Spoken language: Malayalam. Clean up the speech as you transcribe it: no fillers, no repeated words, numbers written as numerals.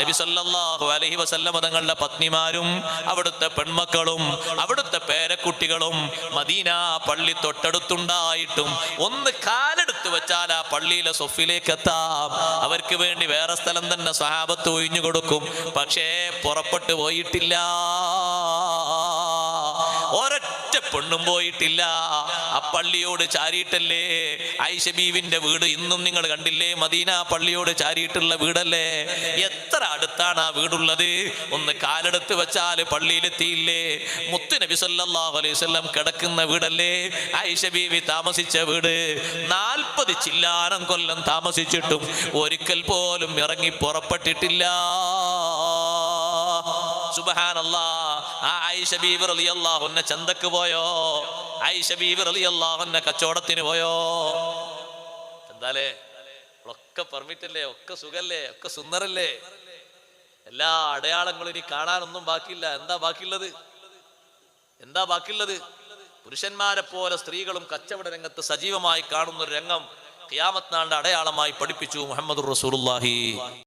നബി സല്ലല്ലാഹു അലൈഹി വസല്ലം തങ്ങളുടെ പത്നിമാരും അവിടുത്തെ പെൺമക്കളും അവിടുത്തെ പേരക്കുട്ടികളും മദീന പള്ളി തൊട്ടടുത്തുണ്ടായിട്ടും ഒന്ന് കാലെടുത്ത് വെച്ചാൽ ആ പള്ളിയിലെ സൊഫിലേക്ക് എത്താം. അവർക്ക് വേണ്ടി വേറെ സ്ഥലം തന്നെ സ്വഹാബത്ത് ഒഴിഞ്ഞു കൊടുക്കും. പക്ഷേ പുറപ്പെട്ടു പോയിട്ടില്ല, ഒരൊറ്റ പെണ്ണും പോയിട്ടില്ല. ആ പള്ളിയോട് ചാരിയിട്ടല്ലേ ആയിഷ ബീവിന്റെ വീട്. ഇന്നും നിങ്ങൾ കണ്ടില്ലേ, മദീന പള്ളിയോട് ചാരിയിട്ടുള്ള വീടല്ലേ. എത്ര അടുത്താണ് ആ വീടുള്ളത്. ഒന്ന് കാലെടുത്ത് വെച്ചാൽ പള്ളിയിലെത്തിയില്ലേ. മുത്ത് നബി സല്ലല്ലാഹു അലൈഹി വസല്ലം കിടക്കുന്ന വീടല്ലേ ആയിഷ ബീവി താമസിച്ച വീട്. 40 ചില്ലാനം കൊല്ലം താമസിച്ചിട്ടും ഒരിക്കൽ പോലും ഇറങ്ങി പുറപ്പെട്ടിട്ടില്ല. സുബ്ഹാനല്ലാഹ്. ആ ആയിഷ ബീവി റളിയല്ലാഹു അൻഹ ചന്തക്ക് പോയോ? ആയിഷ ബീവി റളിയല്ലാഹു അൻഹ കച്ചവടത്തിന് പോയോ? എന്താലേ, ഒക്കെ പെർമിറ്റല്ലേ, ഒക്കെ സുഖല്ലേ, ഒക്കെ സുന്ദരല്ലേ. എല്ലാ അടയാളങ്ങളും ഇനി കാണാനൊന്നും ബാക്കിയില്ല. എന്താ ബാക്കിയുള്ളത്? എന്താ ബാക്കിയുള്ളത്? പുരുഷന്മാരെ പോലെ സ്ത്രീകളും കച്ചവട രംഗത്ത് സജീവമായി കാണുന്ന ഒരു രംഗം ഖിയാമത്ത് നാളിന്റെ അടയാളമായി പഠിപ്പിച്ചു മുഹമ്മദുർ റസൂലുള്ളാഹി.